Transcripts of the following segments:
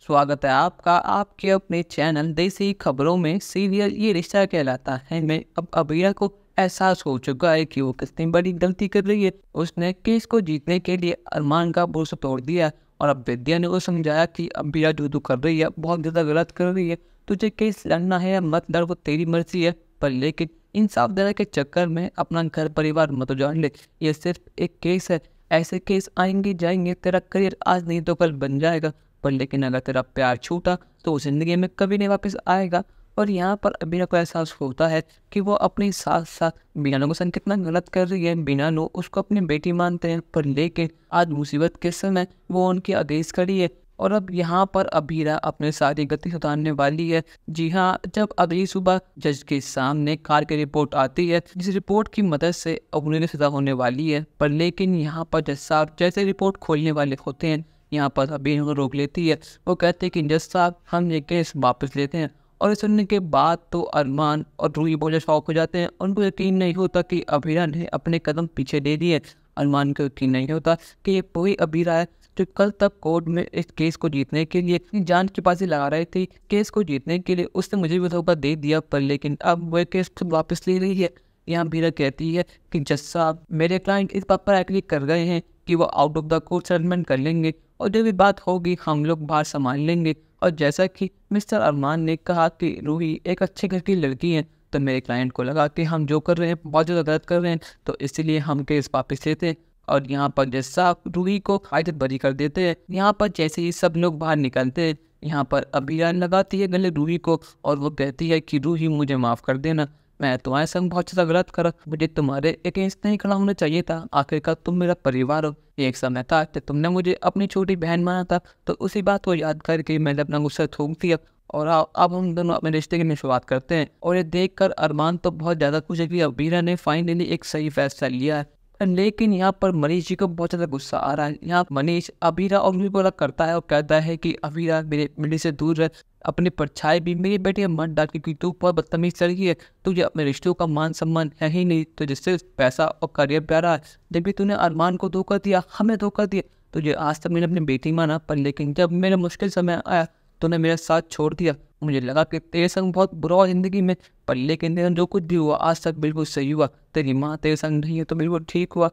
स्वागत है आपका आपके अपने चैनल देसी खबरों में। सीरियल ये रिश्ता कहलाता है में अब अबीरा को एहसास हो चुका है कि वो कितनी बड़ी गलती कर रही है। उसने केस को जीतने के लिए अरमान का भरोसा तोड़ दिया और अब विद्या ने वो समझाया कि अबीरा जो तू कर रही है बहुत ज़्यादा गलत कर रही है। तुझे केस लड़ना है या मत लड़, वो तेरी मर्जी है, पर लेकिन इंसाफ देने के चक्कर में अपना घर परिवार मत उजाड़ ले। ये सिर्फ एक केस है, ऐसे केस आएंगे जाएंगे, तेरा करियर आज नहीं तो कल बन जाएगा, पर लेकिन अगर तेरा प्यार छूटा तो ज़िंदगी में कभी नहीं वापस आएगा। और यहाँ पर अबीरा को एहसास होता है कि वो अपने साथ साथ बीनानो के संग कितना गलत कर रही है। बीनानो उसको अपनी बेटी मानते हैं, पर लेकिन आज मुसीबत के समय वो उनके अगेंस्ट खड़ी है। और अब यहाँ पर अबीरा अपने सारी गति सुधारने वाली है। जी हाँ, जब अगली सुबह जज के सामने कार की रिपोर्ट आती है, जिस रिपोर्ट की मदद से अब उन्हें सजा होने वाली है, पर लेकिन यहाँ पर जज साहब जैसे रिपोर्ट खोलने वाले होते हैं, यहाँ पर अबीरा को रोक लेती है। वो कहते हैं कि जज साहब हम ये केस वापस लेते हैं। और सुनने के बाद तो अरमान और रूही बहुत शौक हो जाते हैं। उनको यकीन नहीं होता कि अबीरा ने अपने कदम पीछे ले लिए। अरमान को यकीन नहीं होता कि ये वही अबीरा है जो कल तक कोर्ट में इस केस को जीतने के लिए अपनी जान की बाजी लगा रही थी। केस को जीतने के लिए उसने मुझे भी धोखा दे दिया, पर लेकिन अब वह केस खुद वापस ले रही है। यहाँ अबीरा कहती है कि जज साहब मेरे क्लाइंट इस बात पर एग्री कर गए हैं कि वो out of the court settlement कर लेंगे और जो भी बात होगी हम लोग बाहर संभाल लेंगे। और जैसा कि मिस्टर अरमान ने कहा कि रूही एक अच्छे घर की लड़की है, तो मेरे क्लाइंट को लगा कि हम जो कर रहे हैं बहुत ज़्यादा गलत कर रहे हैं, तो इसीलिए हम केस वापस लेते हैं। और यहाँ पर जज साहब रूही को आयत बरी कर देते हैं। यहाँ पर जैसे ही सब लोग बाहर निकलते हैं, यहाँ पर अबीरा लगाती है गले रूही को और वो कहती है कि रूही मुझे माफ़ कर देना, मैं तुम्हारे संग बहुत ज़्यादा गलत करा, मुझे तुम्हारे अगेंस्ट नहीं खड़ा होना चाहिए था। आखिरकार तुम मेरा परिवार हो। एक समय था कि तुमने मुझे अपनी छोटी बहन माना था, तो उसी बात को याद करके मैंने अपना गुस्सा थूक दिया और अब हम दोनों अपने रिश्ते की शुरुआत करते हैं। और ये देखकर अरमान तो बहुत ज़्यादा खुश है कि अबीरा ने फाइनली एक सही फैसला लिया है। लेकिन यहाँ पर मनीष जी को बहुत ज़्यादा गुस्सा आ रहा है। यहाँ मनीष अबीरा और रूही को अलग करता है और कहता है कि अबीरा मेरे से दूर रह, अपनी परछाई भी मेरी बेटी मत डाल, क्योंकि तू बहुत बदतमीज लड़की है, तुझे अपने रिश्तों का मान सम्मान है ही नहीं, तो जिससे पैसा और करियर प्यारा है। जब भी तूने अरमान को धोखा दिया, हमें धोखा दिया, तुझे आज तक मैंने अपनी बेटी माना, पर लेकिन जब मेरा मुश्किल समय आया तूने मेरा साथ छोड़ दिया। मुझे लगा कि तेरे संग बहुत बुरा हुआ ज़िंदगी में, पर लेकिन तेरा जो कुछ भी हुआ आज तक बिल्कुल सही हुआ। तेरी माँ तेरे संग नहीं है तो बिल्कुल ठीक हुआ।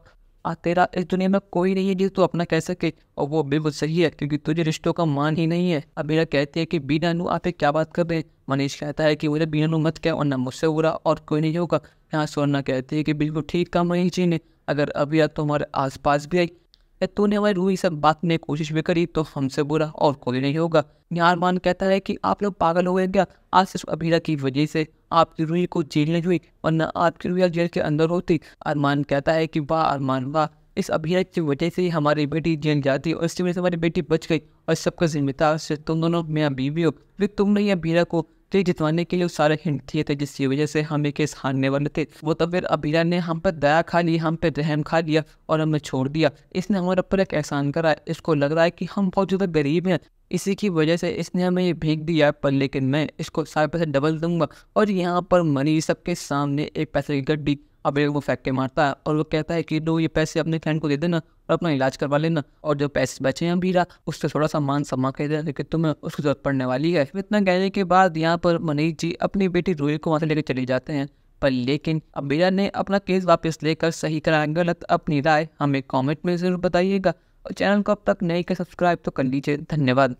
तेरा इस दुनिया में कोई नहीं है जिसे तू अपना कह सके, और वो बिल्कुल सही है क्योंकि तुझे रिश्तों का मान ही नहीं है। अबीरा कहती है कि बीनानू आप क्या बात कर रहे हैं। मनीष कहता है कि मुझे बीनानू मत क्या, वरना मुझसे बुरा और कोई नहीं होगा। यहाँ स्वर्णा कहती है कि बिल्कुल ठीक काम मनीष जी ने, अगर अबीरा तुम्हारे आसपास भी आई या तूने हमारी रूही से बात करने की कोशिश भी करी तो हमसे बुरा और कोई नहीं होगा। यहाँ अरमान कहता है कि आप लोग पागल हो गए क्या, आज सिर्फ अबीरा की वजह से आपकी रूही को जेल नहीं हुई, वरना आपकी रूही जेल के अंदर होती। अरमान कहता है कि वाह अरमान वाह, इस अबीरा की वजह से ही हमारी बेटी जेल जाती और इसकी वजह से हमारी बेटी बच गई, और सबका जिम्मेदार सिर्फ तुम दोनों मियाँ बीवी हो। फिर तुमने अबीरा को तो जितवाने के लिए सारे हिंट दिए थे, जिसकी वजह से हम एक केस हारने वाले थे। वो तो फिर अबीरा ने हम पर दया खा ली, हम पे रहम खा लिया और हमें छोड़ दिया। इसने हमारे ऊपर एक एहसान करा है। इसको लग रहा है कि हम बहुत ज़्यादा गरीब हैं, इसी की वजह से इसने हमें ये भेज दिया, पर लेकिन मैं इसको सारे पैसे डबल दूंगा। और यहाँ पर मनीष सबके सामने एक पैसे की गड्डी अबीरा को फेंक के मारता है और वो कहता है कि लो ये पैसे अपने फ्रेंड को दे देना और अपना इलाज करवा लेना, और जो पैसे बचे हैं अबीरा उससे थोड़ा सा मान सम्मान कर देना कि तुम्हें उसकी जरूरत पड़ने वाली है। इतना कहने के बाद यहाँ पर मनीष जी अपनी बेटी रूही को वहाँ से लेकर चले जाते हैं, पर लेकिन अबीरा ने अपना केस वापस लेकर सही करा गलत। अपनी राय हमें कॉमेंट में ज़रूर बताइएगा और चैनल को अब तक नहीं कर सब्सक्राइब तो कर लीजिए। धन्यवाद।